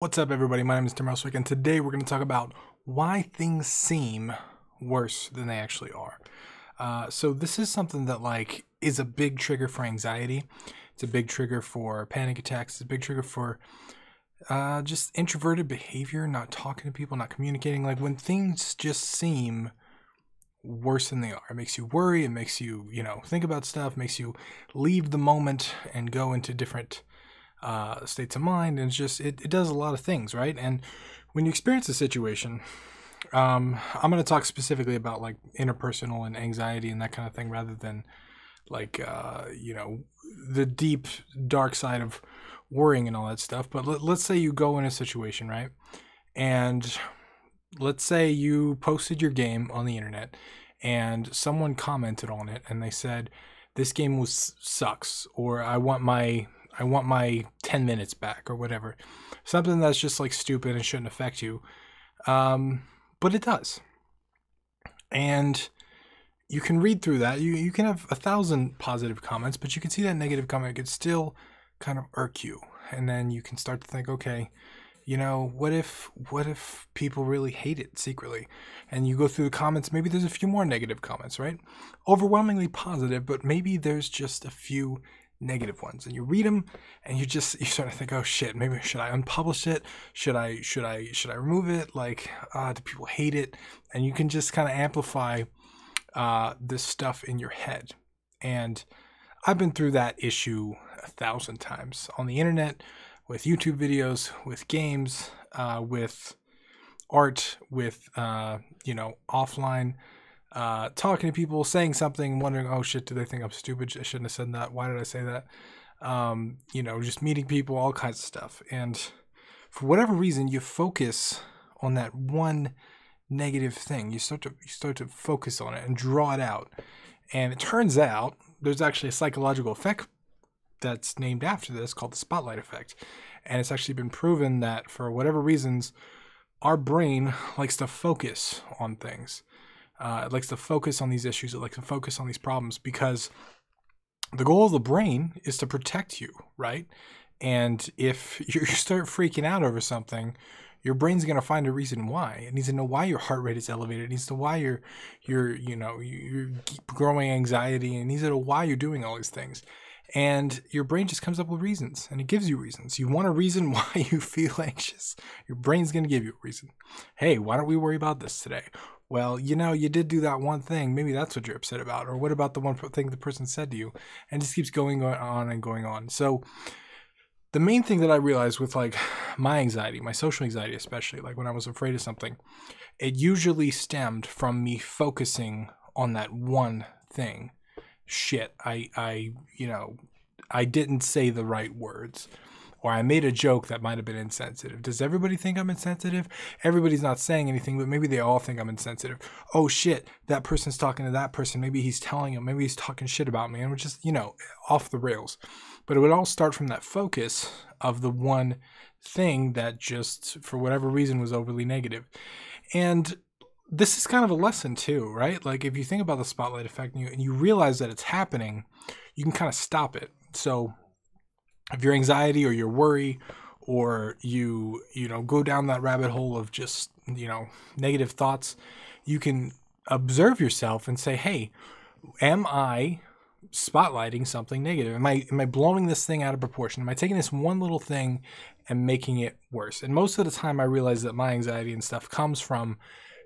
What's up, everybody? My name is Tim Ruswick, and today we're going to talk about why things seem worse than they actually are. So this is something that is a big trigger for anxiety. It's a big trigger for panic attacks. It's a big trigger for just introverted behavior, not talking to people, not communicating. Like when things just seem worse than they are, it makes you worry. It makes you, think about stuff. Makes you leave the moment and go into different states of mind, and it's just it does a lot of things, right? And when you experience a situation, I'm going to talk specifically about like interpersonal and anxiety and that kind of thing, rather than the deep dark side of worrying and all that stuff. But let's say you go in a situation, right? And let's say you posted your game on the internet and someone commented on it and they said this game was sucks, or I want my 10 minutes back, or whatever. Something that's just like stupid and shouldn't affect you. But it does. And you can read through that. You can have 1,000 positive comments, but you can see that negative comment could still kind of irk you. And then you can start to think, okay, what if people really hate it secretly? And you go through the comments, maybe there's a few more negative comments, right? Overwhelmingly positive, but maybe there's just a few negative ones, and you read them and you start to think, oh shit, maybe should I unpublish it? Should I remove it? Do people hate it? And you can just kind of amplify this stuff in your head. And I've been through that issue 1,000 times on the internet, with YouTube videos, with games, with art, with offline, talking to people, saying something, wondering, oh shit, do they think I'm stupid? I shouldn't have said that. Why did I say that? Just meeting people, all kinds of stuff. And for whatever reason, you focus on that one negative thing. You start to focus on it and draw it out. And it turns out there's actually a psychological effect that's named after this called the spotlight effect. And it's actually been proven that for whatever reasons, our brain likes to focus on things. It likes to focus on these issues. It likes to focus on these problems because the goal of the brain is to protect you, right? And if you start freaking out over something, your brain's going to find a reason why. It needs to know why your heart rate is elevated. It needs to know why you're growing anxiety. And it needs to know why you're doing all these things. And your brain just comes up with reasons, and it gives you reasons. You want a reason why you feel anxious. Your brain's going to give you a reason. Hey, why don't we worry about this today? Well, you did do that one thing. Maybe that's what you're upset about. Or what about the one thing the person said to you? And it just keeps going on and going on. So the main thing that I realized with my anxiety, my social anxiety especially, like when I was afraid of something, it usually stemmed from me focusing on that one thing. Shit, I didn't say the right words, or I made a joke that might have been insensitive. Does everybody think I'm insensitive? Everybody's not saying anything, but maybe they all think I'm insensitive. Oh shit, that person's talking to that person. Maybe he's telling him, maybe he's talking shit about me, and we're just, off the rails. But it would all start from that focus of the one thing that just, for whatever reason, was overly negative. And this is kind of a lesson too, right? Like if you think about the spotlight effect and you realize that it's happening, you can kind of stop it. So if your anxiety or your worry, or you go down that rabbit hole of just, negative thoughts, you can observe yourself and say, hey, am I spotlighting something negative? Am I blowing this thing out of proportion? Am I taking this one little thing and making it worse? And most of the time I realize that my anxiety and stuff comes from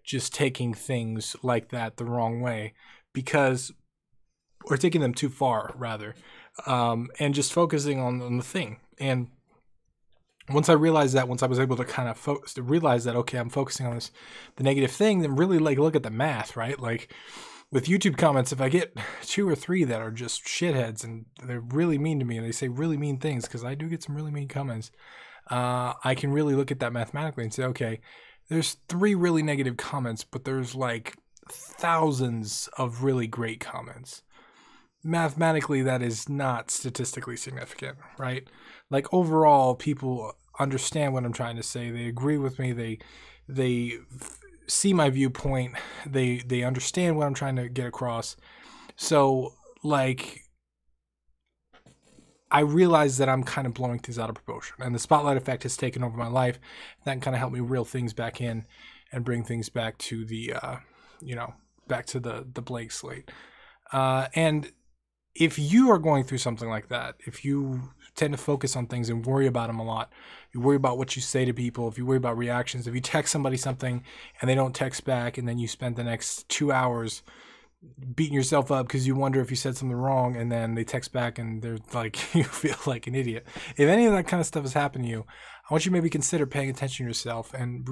just taking things like that the wrong way, or taking them too far rather, and just focusing on the thing. And once I realized that, once I was able to kind of realize that, okay, I'm focusing on the negative thing, then really look at the math, right? Like with YouTube comments, if I get 2 or 3 that are just shitheads and they're really mean to me and they say really mean things, because I do get some really mean comments, I can really look at that mathematically and say, okay, there's 3 really negative comments, but there's thousands of really great comments. Mathematically, that is not statistically significant, right? Overall, people understand what I'm trying to say. They agree with me. They see my viewpoint. They understand what I'm trying to get across. So I realize that I'm kind of blowing things out of proportion, and the spotlight effect has taken over my life. That can kind of help me reel things back in and bring things back to the, back to the blank slate. And if you are going through something like that, if you tend to focus on things and worry about them a lot, you worry about what you say to people, if you worry about reactions, if you text somebody something and they don't text back, and then you spend the next 2 hours beating yourself up because you wonder if you said something wrong, and then they text back and they're like, you feel like an idiot. If any of that kind of stuff has happened to you, I want you to maybe consider paying attention to yourself and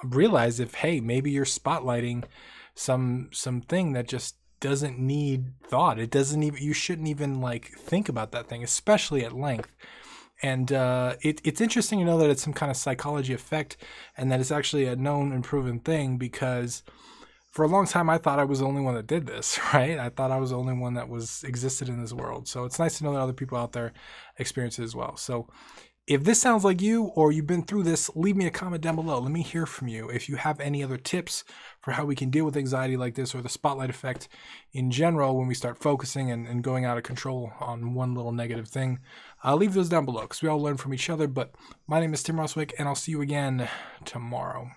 realize if, hey, maybe you're spotlighting something that just doesn't need thought. It doesn't even, you shouldn't even like think about that thing, especially at length. And it's interesting to know that it's some kind of psychology effect, and that it's actually a known and proven thing, because for a long time I thought I was the only one that did this, right? I thought I was the only one that existed in this world. So it's nice to know that other people out there experience it as well. So if this sounds like you, or you've been through this, leave me a comment down below. Let me hear from you. If you have any other tips for how we can deal with anxiety like this, or the spotlight effect in general when we start focusing and going out of control on one little negative thing, leave those down below, because we all learn from each other. But my name is Tim Roswick, and I'll see you again tomorrow.